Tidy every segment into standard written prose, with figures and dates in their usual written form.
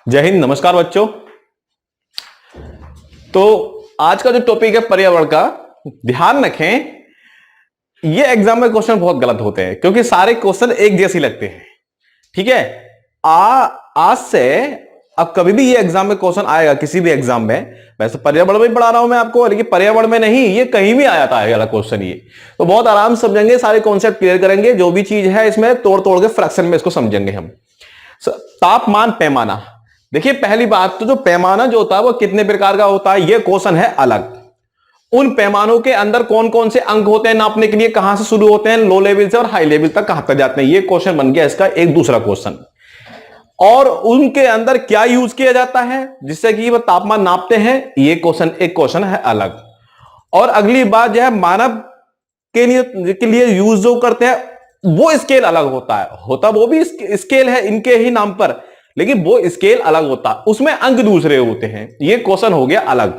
जय हिंद। नमस्कार बच्चों। तो आज का जो टॉपिक है पर्यावरण का, ध्यान रखें ये एग्जाम में क्वेश्चन बहुत गलत होते हैं क्योंकि सारे क्वेश्चन एक जैसे लगते हैं। ठीक है, आज से अब कभी भी ये एग्जाम में क्वेश्चन आएगा किसी भी एग्जाम में, वैसे पर्यावरण में पढ़ा रहा हूं मैं आपको, लेकिन पर्यावरण में नहीं, ये कहीं भी आ जाता है वाला क्वेश्चन। ये तो बहुत आराम से समझेंगे, सारे कॉन्सेप्ट क्लियर करेंगे, जो भी चीज है इसमें तोड़ तोड़ के फ्रैक्शन में इसको समझेंगे हम। तापमान पैमाना, देखिए पहली बात तो जो पैमाना जो होता है वो कितने प्रकार का होता है, ये क्वेश्चन है अलग। उन पैमानों के अंदर कौन कौन से अंक होते हैं नापने के लिए, कहां से शुरू होते हैं, लो लेवल से और हाई लेवल तक कहां तक जाते हैं, ये क्वेश्चन बन गया इसका एक दूसरा क्वेश्चन। और उनके अंदर क्या यूज किया जाता है जिससे कि वो तापमान नापते हैं, ये क्वेश्चन एक क्वेश्चन है अलग। और अगली बात जो है मानव के लिए यूज जो करते हैं वो स्केल अलग होता वो भी स्केल है इनके ही नाम पर, लेकिन वो स्केल अलग होता है, उसमें अंक दूसरे होते हैं, ये क्वेश्चन हो गया अलग।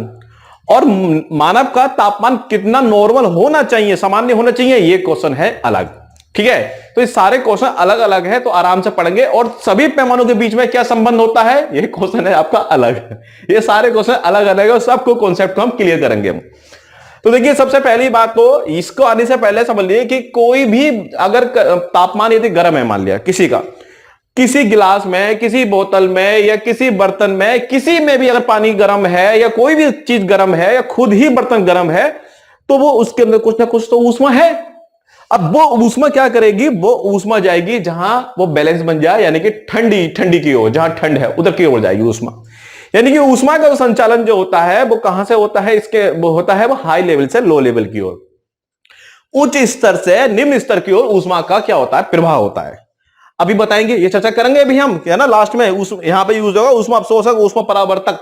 और मानव का तापमान कितना नॉर्मल होना चाहिए, सामान्य होना चाहिए, ये क्वेश्चन है अलग। ठीक है, तो ये सारे क्वेश्चन अलग अलग है, तो आराम से पढ़ेंगे। और सभी पैमानों के बीच में क्या संबंध होता है, ये क्वेश्चन है आपका अलग। ये सारे क्वेश्चन अलग अलग है और सबको कॉन्सेप्ट को हम क्लियर करेंगे हम। तो देखिए सबसे पहली बात तो इसको आने से पहले समझ लीजिए कि कोई भी अगर तापमान यदि गर्म है, मान लिया किसी का, किसी गिलास में, किसी बोतल में या किसी बर्तन में, किसी में भी अगर पानी गर्म है या कोई भी चीज गर्म है या खुद ही बर्तन गर्म है, तो वो उसके अंदर कुछ ना कुछ तो ऊष्मा है। अब वो ऊष्मा क्या करेगी, वो ऊष्मा जाएगी जहां वो बैलेंस बन जाए, यानी कि ठंडी ठंडी की ओर, जहां ठंड है उधर की ओर जाएगी ऊष्मा। यानी कि ऊष्मा का संचालन जो होता है वो कहां से होता है, इसके वो होता है वो हाई लेवल से लो लेवल की ओर, उच्च स्तर से निम्न स्तर की ओर ऊष्मा का क्या होता है, प्रवाह होता है। अभी बताएंगे, ये चर्चा करेंगे अभी हम, है ना, लास्ट में यहां पे यूज होगा ऊष्मा अवशोषक, ऊष्मा परावर्तक।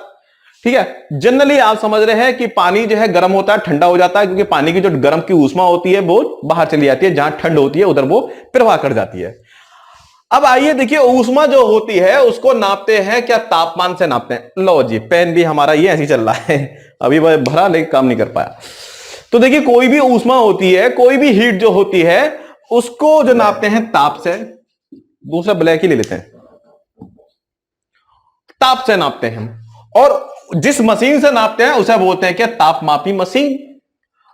ठीक है, जनरली आप समझ रहे हैं कि पानी जो है गर्म होता है, ठंडा हो जाता है, क्योंकि पानी की जो गर्म की ऊष्मा होती है वो बाहर चली जाती है, जहां ठंड होती है उधर वो प्रवाह कर जाती है। अब आइए देखिए, ऊष्मा जो होती है उसको नापते हैं क्या, तापमान से नापते हैं। लो जी, पेन भी हमारा ये ऐसे ही चल रहा है, अभी वह भरा लेकिन काम नहीं कर पाया। तो देखिए कोई भी ऊष्मा होती है, कोई भी हीट जो होती है, उसको जो नापते हैं ताप से, दूसरा ब्लैक ही ले लेते हैं, ताप से नापते हैं हम। और जिस मशीन से नापते हैं उसे बोलते हैं क्या, तापमापी मशीन।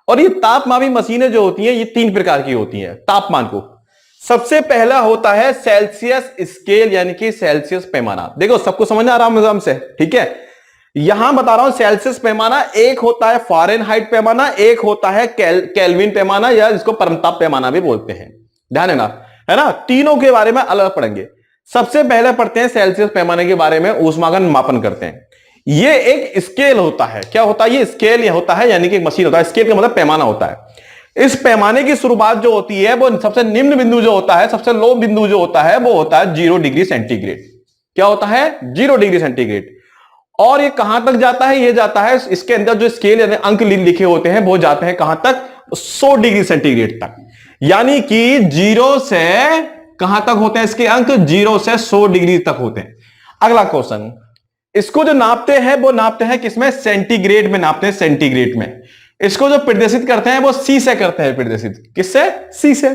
और ये तापमापी मशीनें जो होती हैं ये तीन प्रकार की होती हैं तापमान को। सबसे पहला होता है सेल्सियस स्केल, यानी कि सेल्सियस पैमाना। देखो सबको समझना आराम से, ठीक है, यहां बता रहा हूं सेल्सियस पैमाना, एक होता है फ़ारेनहाइट पैमाना, एक होता है केल्विन पैमाना, या जिसको परमताप पैमाना भी बोलते हैं। ध्यान देना, है ना, तीनों के बारे में अलग पढ़ेंगे। सबसे पहले पढ़ते हैं सेल्सियस पैमाने के बारे में, ऊष्मा का मापन करते हैं। ये एक स्केल होता है, क्या होता है ये स्केल, ये होता है यानी कि एक मशीन होता है, स्केल का मतलब पैमाना होता है। इस पैमाने की शुरुआत जो होती है वो सबसे निम्न बिंदु जो होता है, सबसे लो बिंदु जो होता है वो होता है 0 डिग्री सेंटीग्रेड। क्या होता है, 0 डिग्री सेंटीग्रेड। और ये कहां तक जाता है, ये जाता है, इसके अंदर जो स्केल यानी अंक लिखे होते हैं वो जाते हैं कहां तक, 100 डिग्री सेंटीग्रेड तक। यानी कि 0 से कहां तक होते हैं इसके अंक, 0 से 100 डिग्री तक होते हैं। अगला क्वेश्चन, इसको जो नापते हैं वो नापते हैं किसमें, सेंटीग्रेड में नापते हैं, सेंटीग्रेड में। इसको जो प्रदर्शित करते हैं वो सी से करते हैं प्रदर्शित, किससे, सी से,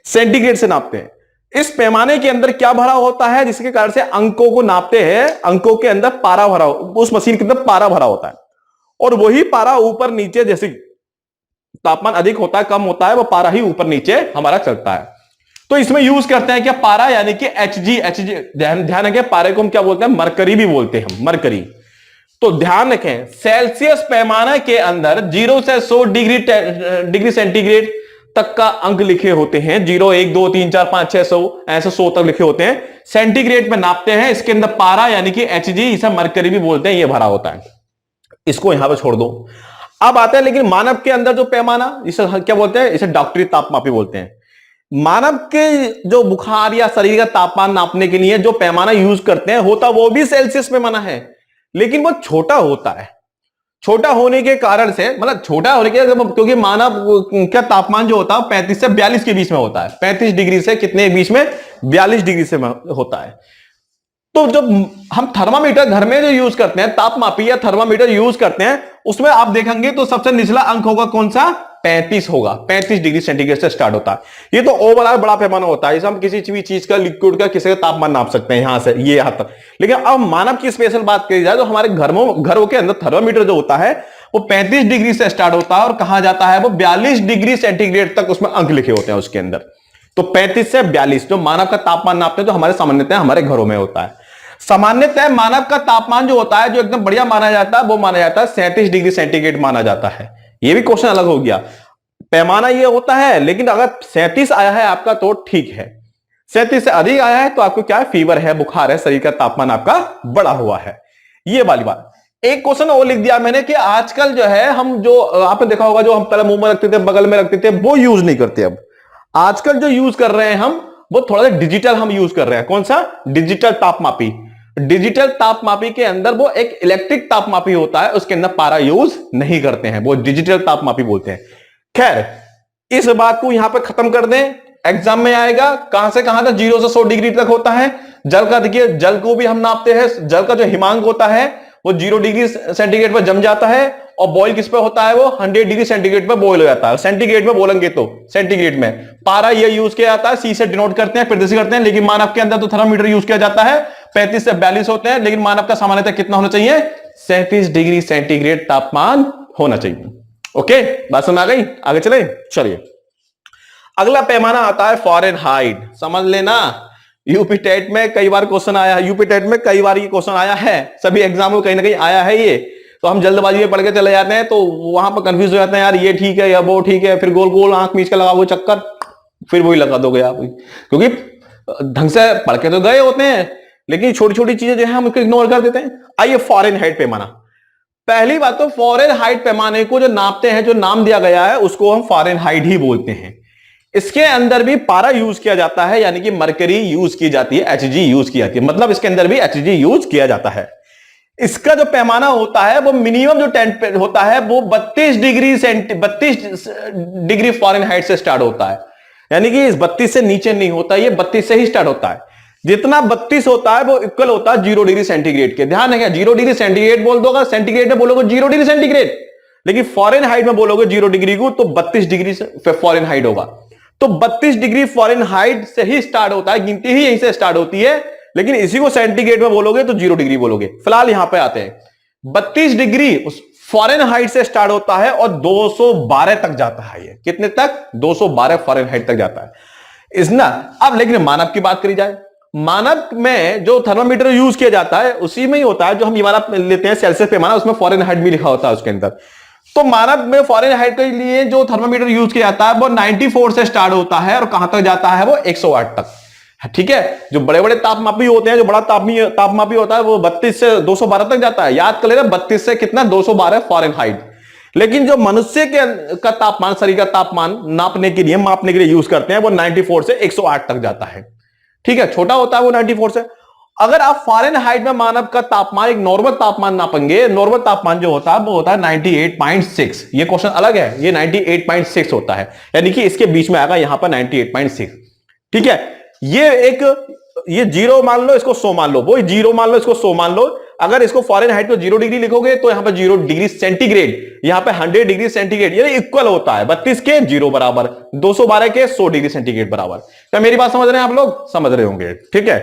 सेंटीग्रेड से नापते हैं। इस पैमाने के अंदर क्या भरा होता है, जिसके कारण से अंकों को नापते हैं, अंकों के अंदर पारा भरा, उस मशीन के अंदर पारा भरा होता है, और वही पारा ऊपर नीचे, जैसे तापमान अधिक होता है कम होता है, वो पारा ही ऊपर नीचे हमारा चलता है। तो इसमें यूज करते हैं क्या, पारा, यानी कि एचजी। ध्यान रखें, पारे को हम क्या बोलते हैं, मरकरी भी बोलते हैं हम, मरकरी। तो ध्यान रखें, सेल्सियस पैमाना के अंदर 0 से 100 डिग्री सेंटीग्रेड तक का अंक लिखे होते हैं, 0 1 2 3 4 5 6 100, ऐसे 100 तक लिखे होते हैं। सेंटीग्रेड में नापते हैं, इसके अंदर पारा यानी कि एचजी, इसे मरकरी भी बोलते हैं, ये भरा होता है। इसको यहां पर छोड़ दो। अब आते हैं लेकिन मानव के अंदर जो पैमाना, इसे क्या बोलते हैं, इसे डॉक्टरी तापमापी बोलते हैं। मानव के जो बुखार या शरीर का तापमान नापने के लिए जो पैमाना यूज करते हैं होता वो भी सेल्सियस पैमाना है, लेकिन वो छोटा होता है। छोटा होने के कारण से, मतलब छोटा होने के, क्योंकि मानव का तापमान जो होता है 35 से 42 के बीच में होता है, 35 डिग्री से कितने बीच में, 42 डिग्री से होता है। तो जब हम थर्मामीटर घर में जो यूज करते हैं, तापमापी या थर्मामीटर यूज करते हैं, उसमें आप देखेंगे तो सबसे निचला अंक होगा कौन सा, 35 होगा, 35 डिग्री सेंटीग्रेड से स्टार्ट होता है। ये तो ओवरऑल बड़ा पैमाना होता है, इसे हम किसी भी चीज का, लिक्विड का, किसी का तापमान नाप सकते हैं यहां से ये यहां तक। लेकिन अब मानव की स्पेशल बात करी जाए तो हमारे घरों के अंदर थर्मामीटर जो होता है वो 35 डिग्री से स्टार्ट होता है और कहा जाता है वो 42 डिग्री सेंटीग्रेड तक उसमें अंक लिखे होते हैं उसके अंदर। तो 35 से 42 जो मानव का तापमान नापते हैं तो हमारे सामान्यतः हमारे घरों में होता है। सामान्यतः मानव का तापमान जो होता है, जो एकदम बढ़िया माना जाता है, वो माना जाता है 37 डिग्री सेंटीग्रेड माना जाता है। ये भी क्वेश्चन अलग हो गया, पैमाना ये होता है, लेकिन अगर 37 आया है आपका तो ठीक है, 37 से अधिक आया है तो आपको क्या है, फीवर है, बुखार है, शरीर का तापमान आपका बढ़ा हुआ है। ये वाली बात। एक क्वेश्चन और लिख दिया मैंने कि आजकल जो है हम जो आपने देखा होगा, जो हम पहले मुंह में रखते थे, बगल में रखते थे, वो यूज नहीं करते। अब आजकल जो यूज कर रहे हैं हम, वो थोड़ा सा डिजिटल हम यूज कर रहे हैं। कौन सा? डिजिटल तापमापी। डिजिटल तापमापी के अंदर वो एक इलेक्ट्रिक तापमापी होता है, उसके अंदर पारा यूज नहीं करते हैं, वो डिजिटल तापमापी बोलते हैं। खैर, इस बात को यहां पे खत्म कर दें। एग्जाम में आएगा कहां से कहां तक, 0 से 100 डिग्री तक होता है। जल का देखिए, जल को भी हम नापते हैं, जल का जो हिमांक होता है वो 0 डिग्री सेंटीग्रेड पर जम जाता है और बॉयल किस पे होता है, वो 100 डिग्री सेंटीग्रेड पर बॉयल हो जाता है। सेंटीग्रेड में बोलेंगे तो सेंटीग्रेड में पारा ये यूज किया जाता है, सी से डिनोट करते हैं, प्रदर्शित करते हैं। लेकिन मानव के अंदर तो थर्मामीटर यूज किया जाता है, 35 से 42 होते हैं, लेकिन मानव का सामान्यतः कितना होना चाहिए, 37 डिग्री सेंटीग्रेड तापमान होना चाहिए। ओके, बात समझ आ गई? आगे चले, चलिए। अगला पैमाना आता है फ़ारेनहाइट। समझ लेना, यूपी टेट में कई बार क्वेश्चन आया है, यूपी टेट में कई बार ये क्वेश्चन आया है, सभी एग्जाम में कहीं ना कहीं आया है ये। तो हम जल्दबाजी में पढ़ के चले जाते हैं, तो वहां पर कंफ्यूज हो जाते हैं, यार ये ठीक है या वो ठीक है, फिर गोल गोल आंख मीच के लगा वो चक्कर, फिर वही लगा दोगे आप, क्योंकि ढंग से पढ़ के तो गए होते हैं, लेकिन छोटी छोटी चीजें जो है हम उसको इग्नोर कर देते हैं। आइए, फ़ारेनहाइट पैमाना। पहली बात तो फ़ारेनहाइट पैमाने को जो नापते हैं, जो नाम दिया गया है, उसको हम फ़ारेनहाइट ही बोलते हैं। इसके अंदर भी पारा यूज किया जाता है, यानी कि मरकरी यूज की जाती है, एचजी यूज की जाती है, मतलब इसके अंदर भी एचजी यूज किया जाता है। इसका जो पैमाना होता है वो मिनिमम जो टेंट होता है वो 32 डिग्री फ़ारेनहाइट से स्टार्ट होता है, यानी कि इस 32 से नीचे नहीं होता, ये 32 से ही स्टार्ट होता है। जितना 32 होता है वो इक्वल होता है 0 डिग्री सेंटीग्रेड के। ध्यान है क्या, 0 डिग्री सेंटीग्रेड बोल दो, अगर सेंटीग्रेड में बोलोगे 0 डिग्री सेंटीग्रेड, लेकिन फ़ारेनहाइट में बोलोगे 0 डिग्री को तो 32 डिग्री फ़ारेनहाइट होगा। तो 32 डिग्री फ़ारेनहाइट से ही स्टार्ट होता है, गिनती ही यहीं से स्टार्ट होती है, लेकिन इसी को सेंटीग्रेड में बोलोगे तो 0 डिग्री बोलोगे। फिलहाल यहां पे आते हैं, 32 डिग्री फ़ारेनहाइट से स्टार्ट होता है और 212 तक जाता है। ये कितने तक? 212 फ़ारेनहाइट तक जाता है इस ना। अब लेकिन मानव की बात करी जाए, मानव में जो थर्मामीटर यूज किया जाता है उसी में ही होता है, जो हम ये वाला लेते हैं सेल्सियस पैमाना, उसमें फ़ारेनहाइट भी लिखा होता है उसके अंदर। तो मानव में फ़ारेनहाइट के लिए जो थर्मामीटर यूज किया जाता है वो 94 से स्टार्ट होता है और कहां तक जाता है, वो 108 तक। ठीक है, जो बड़े बड़े तापमापी होते हैं, जो बड़ा तापमापी होता है वो 32 से 212 तक जाता है। याद कर लेना, 32 से कितना, 212 फ़ारेनहाइट। लेकिन जो मनुष्य का तापमान, शरीर का तापमान नापने के लिए, मापने के लिए यूज करते हैं, वो 94 से 108 तक जाता है। ठीक है, छोटा होता है वो 94 से। अगर आप फ़ारेनहाइट में मानव का तापमान, एक नॉर्मल तापमान नापेंगे, नॉर्मल तापमान जो होता है वो होता है 98.6। ये क्वेश्चन अलग है, ये 98.6 होता है, यानी कि इसके बीच में आएगा यहां पर 98.6। ठीक है, ये 0 मान लो, इसको 100 मान लो, वो 0 मान लो, इसको 100 मान लो। अगर इसको फ़ारेनहाइट को 0 डिग्री लिखोगे तो यहां पर 0 डिग्री सेंटीग्रेड, यहां पे 100 डिग्री सेंटीग्रेड, ये इक्वल होता है 32 के 0 बराबर, 212 के 100 डिग्री सेंटीग्रेड बराबर। क्या मेरी बात समझ रहे हैं आप लोग? समझ रहे होंगे। ठीक है,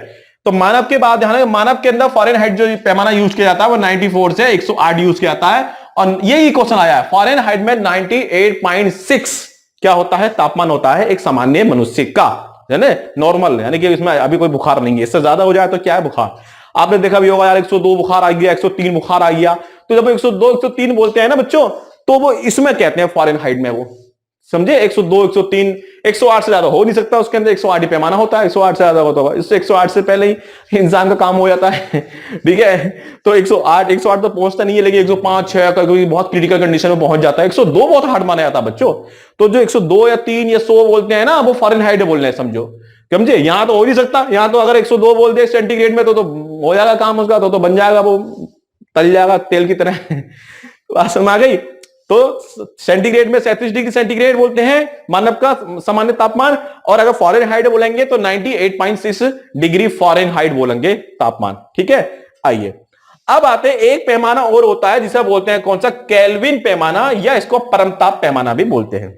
तो मानव के बाद ध्यान, मानव के अंदर फ़ारेनहाइट जो पैमाना यूज किया जाता है वो 94 से 108 यूज किया जाता है। और यही क्वेश्चन आया है, फ़ारेनहाइट में 98.6 क्या होता है, तापमान होता है एक सामान्य मनुष्य का, यानी नॉर्मल, यानी कि इसमें अभी कोई बुखार नहीं है। इससे ज्यादा हो जाए तो क्या है, बुखार। आपने देखा भी होगा यार, 102 बुखार आ गया, 103 बुखार आ गया, तो जब 102 103 बोलते हैं ना बच्चों, तो वो इसमें कहते हैं फ़ारेनहाइट में, वो समझे। 102 103 108 से ज्यादा हो नहीं सकता, उसके अंदर 108 ही पैमाना होता है, 108 से ज्यादा होता होगा, इससे 108 से पहले ही इंसान का काम हो जाता है। ठीक है, तो 108 तो पहुंचता नहीं है, लेकिन 105 6 कभी बहुत क्रिटिकल कंडीशन में पहुंच जाता है। 102 बहुत हार्ड माना जाता है बच्चों। तो जो 102 या 3 या 100 बोलते हैं ना, वो फ़ारेनहाइट बोल रहे हैं, समझो, समझे। यहां तो हो नहीं सकता, यहां तो अगर 102 बोल दे सेंटीग्रेड में तो हो जाएगा काम उसका, तो बन जाएगा, वो तल जाएगा तेल की तरह। बात समझ आ गई। तो सेंटीग्रेड में 37 डिग्री सेंटीग्रेड बोलते हैं मानव का सामान्य तापमान, और अगर फ़ारेनहाइट बोलेंगे तो 98.6 डिग्री फ़ारेनहाइट बोलेंगे तापमान। ठीक है, आइए अब आते हैं एक पैमाना और होता है जिसे बोलते हैं कौन सा, केल्विन पैमाना, या इसको परमताप पैमाना भी बोलते हैं।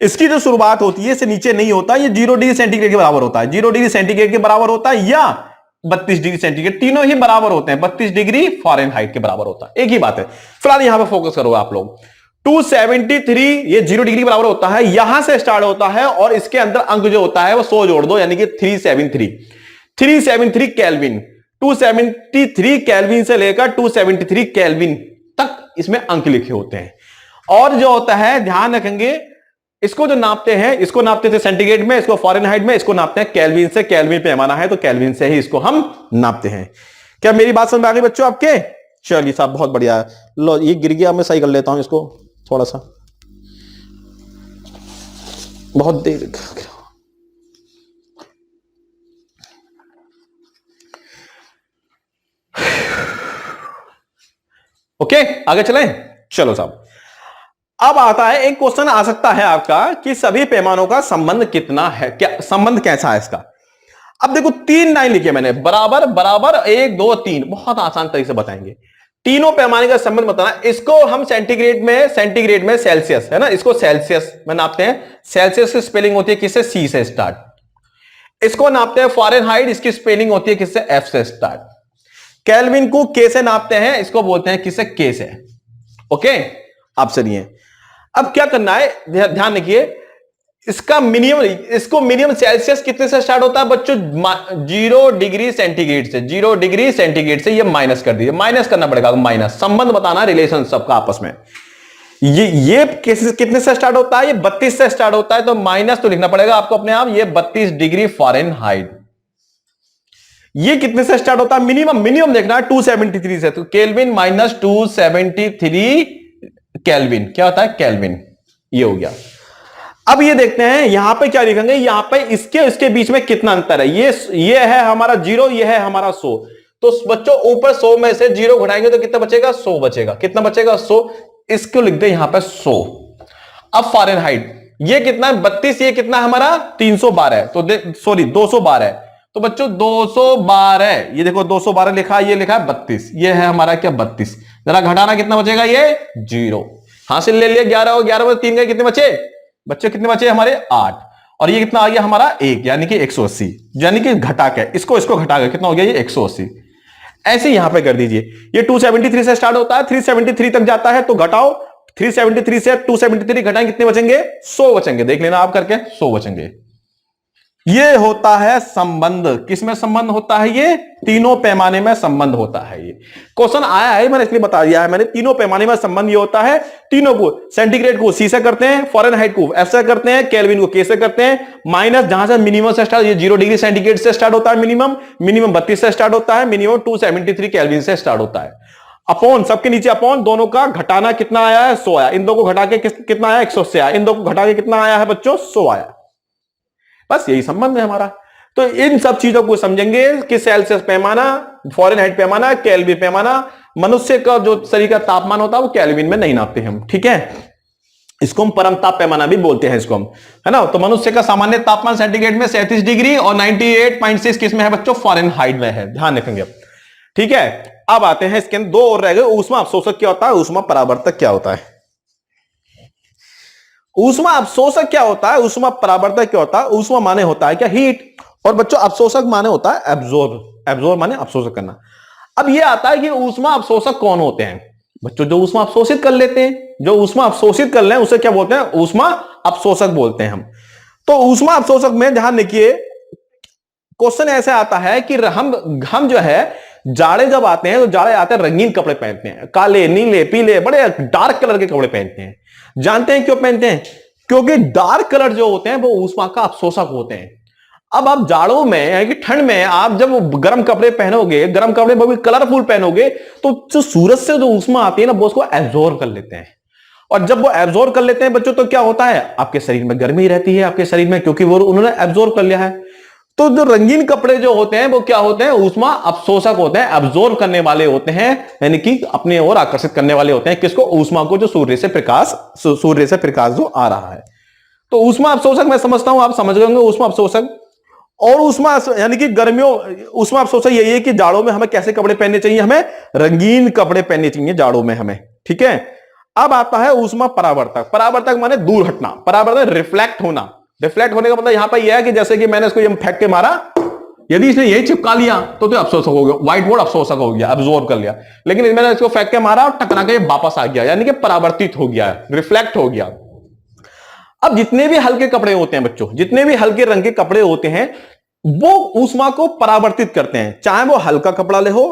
इसकी जो शुरुआत होती है इससे नीचे नहीं होता, ये 0 डिग्री सेंटीग्रेड के बराबर होता है, 0 डिग्री सेंटीग्रेड के बराबर होता है या 32 डिग्री सेंटीग्रेड, तीनों ही बराबर होते हैं, 32 डिग्री फ़ारेनहाइट के बराबर होता है, एक ही बात है। फिलहाल यहां पर फोकस करो आप लोग। 273 ये 0 डिग्री बराबर होता है, यहां से स्टार्ट होता है और इसके अंदर अंक जो होता है वो 100 जोड़ दो, यानी कि 373 केल्विन। 273 केल्विन से लेकर 273 केल्विन तक इसमें अंक लिखे होते हैं। और जो होता है ध्यान रखेंगे, इसको जो नापते हैं, इसको नापते थे सेंटीग्रेड में, इसको फ़ारेनहाइट में, इसको नापते हैं केल्विन से। केल्विन पैमाना है तो केल्विन से ही इसको हम नापते हैं। क्या मेरी बात समझ में आ गई बच्चों आपके? चलिए साहब बहुत बढ़िया है। लो ये गिर गया, मैं सही कर लेता हूं इसको थोड़ा सा, बहुत देर। ओके आगे चलें। चलो साहब, अब आता है एक क्वेश्चन आ सकता है आपका कि सभी पैमानों का संबंध कितना है, क्या संबंध कैसा है इसका। अब देखो 3 लाइन लिखे मैंने, बराबर बराबर 1 2 3, बहुत आसान तरीके से बताएंगे। तीनों पैमाने का संबंध बताना। इसको हम सेंटीग्रेड में सेल्सियस है ना, इसको सेल्सियस में नापते हैं। सेल्सियस की स्पेलिंग होती है किससे, सी से स्टार्ट। इसको नापते हैं फ़ारेनहाइट, इसकी स्पेलिंग होती है किससे, एफ से स्टार्ट। केल्विन को के से नापते हैं, इसको बोलते हैं किससे, के से। ओके आप सुनिए, अब क्या करना है ध्यान रखिए, इसका मिनिमम, इसको मिनिमम सेल्सियस कितने से स्टार्ट होता है बच्चों, 0 डिग्री सेंटीग्रेड से। 0 डिग्री सेंटीग्रेड से ये माइनस कर दीजिए, माइनस करना पड़ेगा, माइनस। संबंध बताना रिलेशन सबका आपस में। ये कितने से स्टार्ट होता है, ये 32 से स्टार्ट होता है, तो माइनस तो लिखना पड़ेगा आपको अपने आप, ये 32 डिग्री फ़ारेनहाइट। ये कितने से स्टार्ट होता है, मिनिमम देखना है 273 से, तो केल्विन माइनस 273 केल्विन क्या होता है, केल्विन। ये हो गया। अब ये देखते हैं यहां पे क्या लिखेंगे, यहां पे इसके बीच में कितना अंतर है। ये है हमारा 0, ये है हमारा 100। तो बच्चों ऊपर 100 में से 0 घटाएंगे तो कितना बचेगा, 100 बचेगा। कितना बचेगा, 100। इसको लिख दे यहां पे 100। अब फ़ारेनहाइट ये कितना है, 32, ये कितना है हमारा 312 है, तो सॉरी 212 है। तो बच्चों 212, ये देखो 212 लिखा है, ये लिखा है 32, ये है हमारा क्या 32। जरा घटाना कितना बचेगा, ये 0। हासिल ले लिया 11 और 11 में 3 गए, कितने बचे बच्चे, कितने बचे हमारे 8। और ये कितना आ गया हमारा 1, यानी कि 180, यानी कि घटा के इसको घटा के कितना हो गया, ये 180। ऐसे यहां पे कर दीजिए। ये 273 से स्टार्ट होता है, 373 तक जाता है, तो घटाओ 373 से 273 घटाएं, कितने बचेंगे, 100 बचेंगे। देख लेना आप करके, 100 बचेंगे। ये होता है संबंध। किसमें संबंध होता है, ये तीनों पैमाने में संबंध होता है। ये क्वेश्चन आया है, मैंने इसलिए बता दिया है मैंने, तीनों पैमाने में संबंध ये होता है। तीनों को, सेंटीग्रेड को सी से करते हैं, फ़ारेनहाइट को एफ से करते हैं, केल्विन को के से करते हैं। माइनस जहां से मिनिमम से स्टार्ट, ये 0 डिग्री सेंटीग्रेड से स्टार्ट होता है, मिनिमम 32 से स्टार्ट होता है, मिनिमम 273 केल्विन से स्टार्ट होता है। अपॉन, सबके नीचे अपॉन, दोनों का घटाना कितना आया है, 100 आया। इन दो को घटा के कितना आया, 180 आया। इन दो को घटा के कितना आया है बच्चों, 100 आया। बस यही संबंध है हमारा। तो इन सब चीजों को समझेंगे कि सेल्सियस पैमाना, फ़ारेनहाइट पैमाना, केल्विन पैमाना। मनुष्य का जो शरीर का तापमान होता है वो केल्विन में नहीं नापते हम, ठीक है। इसको हम परमताप पैमाना भी बोलते हैं इसको हम, है ना। तो मनुष्य का सामान्य तापमान सेंटीग्रेड में 37 डिग्री और 98.6 किस में है बच्चों, फ़ारेनहाइट में है। ध्यान रखेंगे अब, ठीक है। अब आते हैं इसके अंदर 2 और रह गए। ऊष्मा अवशोषक क्या होता है, ऊष्मा परावर्तक क्या होता है। ऊष्मा अवशोषक क्या होता है, ऊष्मा परावर्तक क्या होता है। ऊष्मा माने होता है क्या, हीट, और बच्चों अवशोषक माने होता है एब्जॉर्ब। एब्जॉर्ब माने अवशोषक करना। अब ये आता है कि ऊष्मा अवशोषक कौन होते हैं बच्चों, जो ऊष्मा अवशोषित कर लेते हैं। जो ऊष्मा अवशोषित कर लें उसे क्या बोलते हैं, ऊष्मा अवशोषक बोलते हैं हम। तो ऊष्मा अवशोषक में ध्यान रखिए, क्वेश्चन ऐसे आता है कि हम जो है जाड़े जब आते हैं तो जाड़े आते हैं रंगीन कपड़े पहनते हैं, काले नीले पीले बड़े डार्क कलर के कपड़े पहनते हैं। जानते हैं क्यों पहनते हैं, क्योंकि डार्क कलर जो होते हैं वो ऊष्मा का अवशोषक होते हैं। अब आप जाड़ों में यानी कि ठंड में आप जब गर्म कपड़े पहनोगे, गर्म कपड़े वो भी कलरफुल पहनोगे, तो जो सूरज से जो ऊष्मा आती है ना वो उसको एब्जॉर्ब कर लेते हैं। और जब वो एब्जॉर्ब कर लेते हैं बच्चों, तो क्या होता है, आपके शरीर में गर्मी रहती है आपके शरीर में, क्योंकि वो उन्होंने एब्जॉर्ब कर लिया है। तो जो रंगीन कपड़े जो होते हैं वो क्या होते हैं, ऊष्मा अवशोषक होते हैं, एब्जॉर्ब करने वाले होते हैं, यानी कि अपने ओर आकर्षित करने वाले होते हैं। किसको, ऊष्मा को, जो सूर्य से प्रकाश जो आ रहा है। तो ऊष्मा अवशोषक मैं समझता हूं आप समझ गए होंगे ऊष्मा अवशोषक। और ऊष्मा यानी कि गर्मियों, ऊष्मा अफसोस यही है कि जाड़ों में हमें कैसे कपड़े पहनने चाहिए, हमें रंगीन कपड़े पहनने चाहिए जाड़ों में हमें, ठीक है। अब आता है ऊष्मा परावर्तक। परावर्तक माने दूर हटना, परावर्तक रिफ्लेक्ट होना। रिफ्लेक्ट होने का मतलब यहां पर यह है कि जैसे कि मैंने इसको ये फेंक के मारा, यदि इसने यही चिपका लिया तो अफसोसक हो गया, व्हाइट बोर्ड अफसोसक हो गया, अब्सॉर्ब कर लिया। लेकिन मैंने इसको फेंक के मारा और टकरा के वापस आ गया, यानी कि परावर्तित हो गया, रिफ्लेक्ट हो गया। अब जितने भी हल्के कपड़े होते हैं बच्चों, जितने भी हल्के रंग के कपड़े होते हैं वो ऊष्मा को परावर्तित करते हैं, चाहे वो हल्का कपड़ा ले हो,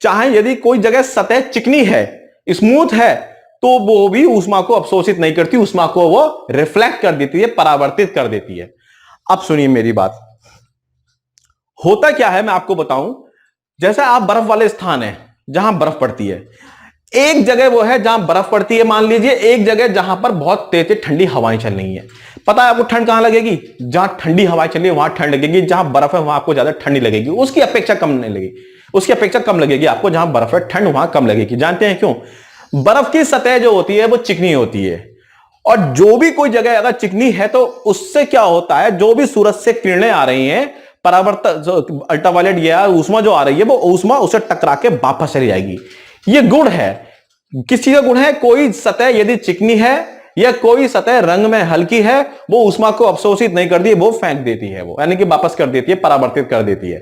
चाहे यदि कोई जगह सतह चिकनी है, स्मूथ है, तो वो भी ऊष्मा को अवशोषित नहीं करती, ऊष्मा को वो रिफ्लेक्ट कर देती है, परावर्तित कर देती है। अब सुनिए मेरी बात, होता क्या है मैं आपको बताऊं। जैसे आप बर्फ वाले स्थान है जहां बर्फ पड़ती है, एक जगह वो है जहां बर्फ पड़ती है मान लीजिए, एक जगह जहां पर बहुत तेज ठंडी हवाएं चल रही है। पता है आपको ठंड कहां लगेगी? जहां ठंडी हवाएं चल रही है वहां ठंड लगेगी, जहां बर्फ है वहां आपको ज्यादा ठंडी लगेगी, उसकी अपेक्षा कम नहीं लगेगी, उसकी अपेक्षा कम लगेगी आपको। जहां बर्फ है ठंड वहां कम लगेगी। जानते हैं क्यों? बर्फ की सतह जो होती है वो चिकनी होती है, और जो भी कोई जगह अगर चिकनी है तो उससे क्या होता है, जो भी सूरज से किरणें आ रही हैं, परावर्तक अल्ट्रावायलेट या ऊष्मा जो आ रही है, वो ऊष्मा उसे टकरा के वापस चली जाएगी। ये गुण है, किस चीज का गुण है? कोई सतह यदि चिकनी है या कोई सतह रंग में हल्की है, वो ऊष्मा को अवशोषित नहीं करती, वो फेंक देती है, वो यानी कि वापस कर देती है, परावर्तित कर देती है।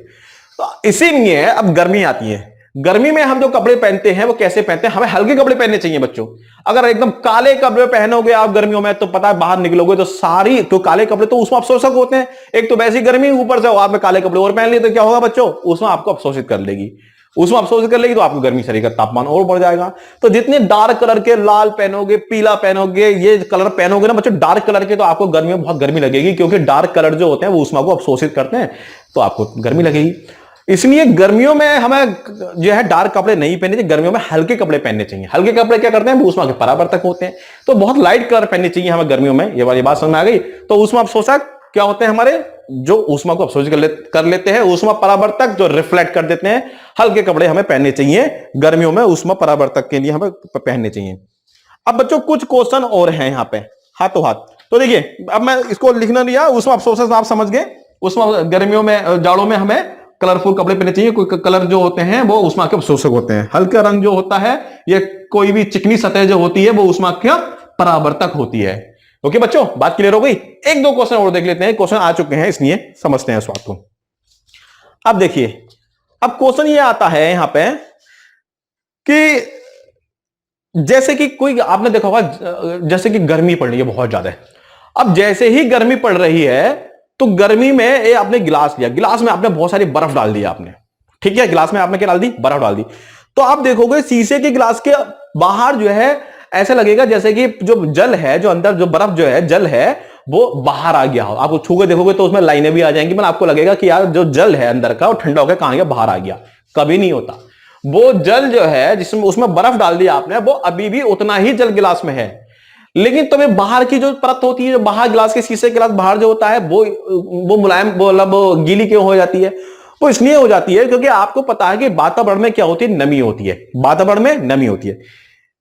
तो इसीलिए अब गर्मी आती है, गर्मी में हम जो कपड़े पहनते हैं वो कैसे पहनते हैं? हमें हल्के कपड़े पहनने चाहिए बच्चों। अगर एकदम काले कपड़े पहनोगे आप गर्मियों में तो पता है बाहर निकलोगे तो सारी, तो काले कपड़े तो ऊष्मा अवशोषक होते हैं, एक तो वैसी गर्मी, ऊपर से आपने काले कपड़े और पहन लिए तो क्या होगा बच्चों? ऊष्मा आपको अवशोषित कर लेगी, ऊष्मा अवशोषित कर लेगी तो आपको गर्मी शरीर का तापमान और बढ़ जाएगा। तो जितने डार्क कलर के, लाल पहनोगे, पीला पहनोगे, ये कलर पहनोगे ना बच्चों डार्क कलर के, तो आपको गर्मी में बहुत गर्मी लगेगी, क्योंकि डार्क कलर जो होते हैं वो ऊष्मा को अवशोषित करते हैं, तो आपको गर्मी लगेगी। इसलिए गर्मियों में हमें जो है डार्क कपड़े नहीं पहनने चाहिए, गर्मियों में हल्के कपड़े पहनने चाहिए। हल्के कपड़े क्या करते हैं? ऊष्मा के परावर्तक होते हैं, तो बहुत लाइट कलर पहनने चाहिए हमें गर्मियों में। ये वाली बात समझ में आ गई? तो ऊष्मा अवशोषक क्या होते हैं हमारे? जो ऊष्मा को अवशोषित कर लेते हैं, ऊष्मा परावर्तक जो रिफ्लेक्ट कर देते हैं। हल्के कपड़े हमें पहनने चाहिए गर्मियों में, ऊष्मा परावर्तक के लिए हमें पहनने चाहिए। अब बच्चों कुछ क्वेश्चन और हैं यहाँ पे हाथों हाथ, तो देखिए अब मैं इसको लिखना लिया, ऊष्मा अवशोषक आप समझ गए। ऊष्मा गर्मियों में, जाड़ों में हमें कलरफुल कपड़े पहनने चाहिए, कोई कलर जो होते हैं वो ऊष्मा के अवशोषक होते हैं। हल्का रंग जो होता है, ये कोई भी चिकनी सतह जो होती है वो ऊष्मा का परावर्तक होती है। ओके बच्चों, बात क्लियर हो गई? एक दो क्वेश्चन और देख लेते हैं, क्वेश्चन आ चुके हैं इसलिए समझते हैं इस बात को। अब देखिए, अब क्वेश्चन ये आता है यहां पे कि जैसे कि कोई, आपने देखा होगा जैसे कि गर्मी पड़ रही है बहुत ज्यादा, अब जैसे ही गर्मी पड़ रही है तो गर्मी में ये आपने गिलास लिया, गिलास में आपने बहुत सारी बर्फ डाल दी आपने, ठीक है, गिलास में आपने क्या डाल दी? बर्फ डाल दी। तो आप देखोगे शीशे के गिलास के बाहर जो है ऐसा लगेगा जैसे कि जो जल है, जो अंदर जो बर्फ जो है, जल है, वो बाहर आ गया हो। आप छू के देखोगे तो उसमें लाइनें भी आ जाएंगी, मतलब आपको लगेगा कि यार जो जल है अंदर का वो ठंडा होकर कहां गया? बाहर आ गया। कभी नहीं होता। वो जल जो है जिसमें उसमें बर्फ डाल दिया आपने, वो अभी भी उतना ही जल गिलास में है, लेकिन तुम्हें बाहर की जो परत होती है, जो बाहर गिलास के शीशे गिलास बाहर जो होता है वो मुलायम, मतलब गीली क्यों हो जाती है? वो इसलिए हो जाती है क्योंकि आपको पता है कि वातावरण में क्या होती है? नमी होती है, वातावरण में नमी होती है।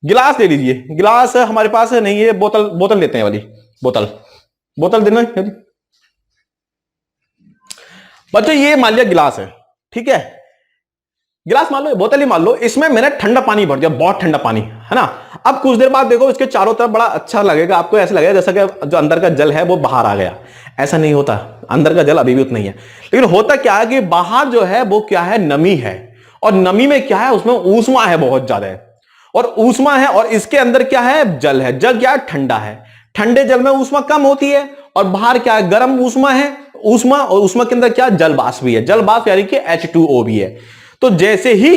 गिलास ले लीजिए, गिलास हमारे पास नहीं है, बोतल लेते हैं वाली बोतल देना बच्चों। ये मान लिया गिलास है, ठीक है, गिलास मान लो, बोतल ही मान लो, इसमें मैंने ठंडा पानी भर दिया, बहुत ठंडा पानी है ना। अब कुछ देर बाद देखो इसके चारों तरफ बड़ा अच्छा लगेगा आपको, ऐसा लगेगा जैसा कि जो अंदर का जल है वो बाहर आ गया। ऐसा नहीं होता, अंदर का जल अभी भी उतना ही है। लेकिन होता क्या है कि बाहर जो है वो क्या है? नमी है, और नमी में क्या है? उसमें ऊष्मा है, बहुत ज्यादा है, और ऊष्मा है, और इसके अंदर क्या है? जल है। जल क्या है? ठंडा है। ठंडे जल में ऊष्मा कम होती है, और बाहर क्या है? गर्म ऊष्मा है, ऊष्मा, और ऊष्मा के अंदर क्या? जल वाष्प भी है, जल वाष्प यानी कि H2O भी है। तो जैसे ही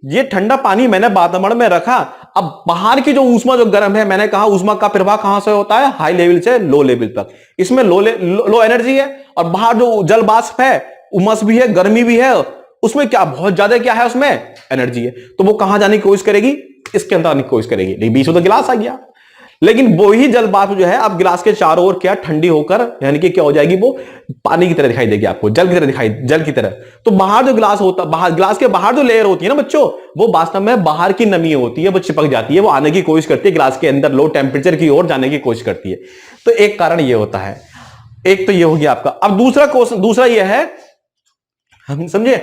ये ठंडा पानी मैंने वातावरण में रखा, अब बाहर की जो ऊष्मा जो गर्म है, मैंने कहा ऊष्मा का प्रवाह कहां से होता है? हाई लेवल से लो लेवल तक। इसमें लो एनर्जी है, और बाहर जो जल वाष्प है, उमस भी है, गर्मी भी है, उसमें क्या बहुत ज्यादा क्या है? उसमें एनर्जी है। तो वो कहां जाने की कोशिश करेगी? इसके अंदर आने की कोशिश करेगी, लेकिन बीच में तो गिलास आ गया। लेकिन वो ही जल वाष्प जो है अब गिलास के चारों ओर क्या? ठंडी होकर, यानी कि क्या हो जाएगी? वो पानी की तरह दिखाई देगी आपको, जल की तरह दिखाई, जल की तरह। तो बाहर जो गिलास होता, बाहर गिलास के बाहर जो लेयर होती है ना बच्चों, वो वास्तव में बाहर की नमी होती है, वो चिपक जाती है, वो आने की कोशिश करती है गिलास के अंदर, लो टेम्परेचर की ओर जाने की कोशिश करती है। तो एक कारण ये होता है, एक तो ये हो गया आपका। अब दूसरा क्वेश्चन, दूसरा ये है हम समझे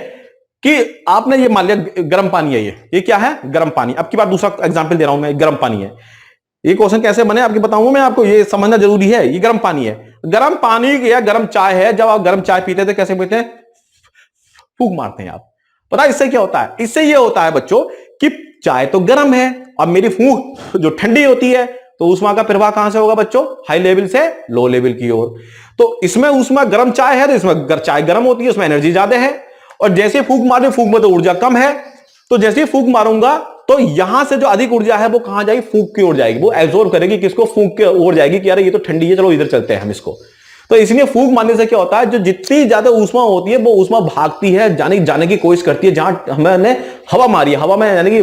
कि आपने ये मान लिया गर्म पानी है, ये क्या है, गर्म पानी। अब की बार दूसरा एग्जांपल दे रहा हूं मैं, गर्म पानी है। ये क्वेश्चन कैसे बने आपको बताऊंगा मैं, आपको ये समझना जरूरी है। ये गर्म पानी है, गर्म पानी या गर्म चाय है। जब आप गर्म चाय पीते थे कैसे पीते हैं, फूंक मारते हैं आप। पता है इससे क्या होता है, इससे ये होता है बच्चों कि चाय तो गर्म है, अब मेरी फूंक जो ठंडी होती है, तो ऊष्मा का प्रवाह कहां से होगा बच्चों, हाई लेवल से लो लेवल की ओर। तो इसमें ऊष्मा गर्म चाय है, तो इसमें चाय गर्म होती है, उसमें एनर्जी ज्यादा है। और जैसे फूंक मारे, फूंक में तो ऊर्जा कम है, तो जैसे ही फूंक मारूंगा तो यहां से जो अधिक ऊर्जा है वो कहां जाएगी, फूंक की ओर जाएगी। वो एब्जॉर्ब करेगी, किसको, फूंक की ओर जाएगी कि यार ये तो ठंडी है, चलो इधर चलते हैं हम इसको। तो इसलिए फूंक मारने से क्या होता है, जो जितनी ज्यादा ऊष्मा होती है वो ऊष्मा भागती है, जाने की कोशिश करती है। जहां हमने हवा मारी है, हवा में यानी कि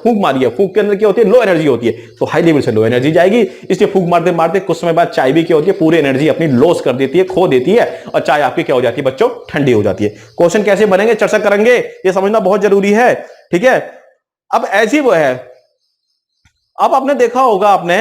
फूंक मारी है, फूंक के अंदर क्या होती है, लो एनर्जी होती है, तो हाई लेवल से लो एनर्जी जाएगी। इसलिए फूंक मारते मारते कुछ समय बाद चाय भी क्या होती है, पूरी एनर्जी अपनी लॉस कर देती है, खो देती है, और चाय आपकी क्या हो जाती है बच्चों, ठंडी हो जाती है। क्वेश्चन कैसे बनेंगे चर्चा करेंगे, ये समझना बहुत जरूरी है, ठीक है। अब ऐसी वो है, अब आपने देखा होगा आपने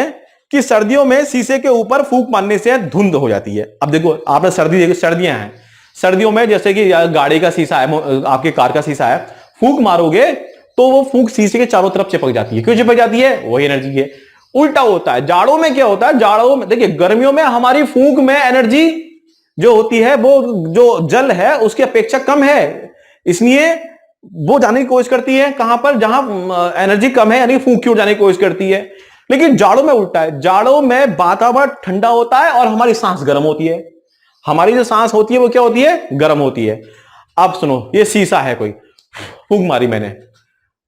कि सर्दियों में शीशे के ऊपर फूंक मारने से धुंध हो जाती है। अब देखो आपने सर्दी देखी, सर्दियां हैं, सर्दियों में जैसे कि गाड़ी का शीशा है, आपके कार का शीशा है, फूंक मारोगे तो वो फूंक शीशे के चारों तरफ चिपक जाती है। क्यों चिपक जाती है, वही एनर्जी है। उल्टा होता है जाड़ों में, क्या होता है जाड़ों में, देखिए गर्मियों में हमारी फूंक में एनर्जी जो होती है वो जो जल है उसकी अपेक्षा कम है, इसलिए वो जाने की कोशिश करती है कहां पर, जहां एनर्जी कम है, यानी फूंक की ओर जाने की कोशिश करती है। लेकिन जाड़ों में उल्टा है, जाड़ों में वातावरण ठंडा होता है और हमारी सांस गर्म होती है। हमारी जो सांस होती है वो क्या होती है, गर्म होती है। अब सुनो, ये शीशा है, कोई फूंक मारी मैंने,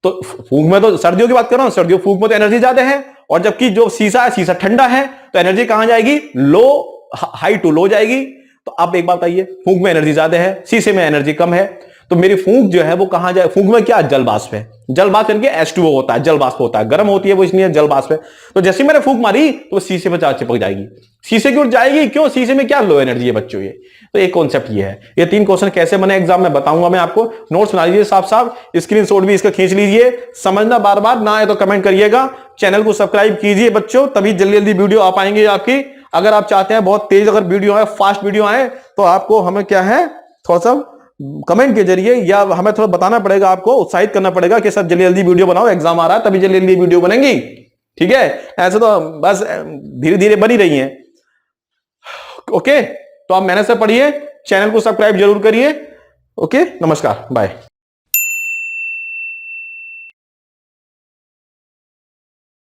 तो फूंक में तो सर्दियों की बात कर रहा हूं, सर्दियों फूंक में तो एनर्जी ज्यादा है, और जबकि जो शीशा है, शीशा ठंडा है, तो एनर्जी कहां जाएगी, लो, हाई टू लो जाएगी। तो अब एक बात बताइए, फूंक में एनर्जी ज्यादा है, शीशे में एनर्जी कम है, तो मेरी फूंक जो है वो कहां जाए, फूंक में क्या, जल बाष्प है। जल बाष्प यानी कि H2O होता है, जल बाष्प होता है, गर्म होती है वो, इसलिए जल बाष्प है। तो जैसे मैंने फूंक मारी तो शीशे में चिपक जाएगी, शीशे की ओर जाएगी, क्यों, शीशे में क्या, लो एनर्जी है बच्चों। ये तो एक कॉन्सेप्ट ये है। ये 3 क्वेश्चन कैसे बने एग्जाम में बताऊंगा मैं आपको, नोट्स बना लीजिए साफ साफ, स्क्रीनशॉट भी इसका खींच लीजिए, समझना बार बार ना आए तो कमेंट करिएगा, चैनल को सब्सक्राइब कीजिए बच्चों, तभी जल्दी जल्दी वीडियो आ पाएंगे आपकी। अगर आप चाहते हैं बहुत तेज अगर वीडियो आए, फास्ट वीडियो आए, तो आपको हमें क्या है, थोड़ा सा कमेंट के जरिए या हमें थोड़ा बताना पड़ेगा, आपको उत्साहित करना पड़ेगा कि सर जल्दी जल्दी वीडियो बनाओ, एग्जाम आ रहा है, तभी जल्दी जल्दी वीडियो बनेंगी, ठीक है। ऐसे तो बस धीरे धीरे बनी रही है, ओके। तो आप मेहनत से पढ़िए, चैनल को सब्सक्राइब जरूर करिए, ओके। नमस्कार, बाय।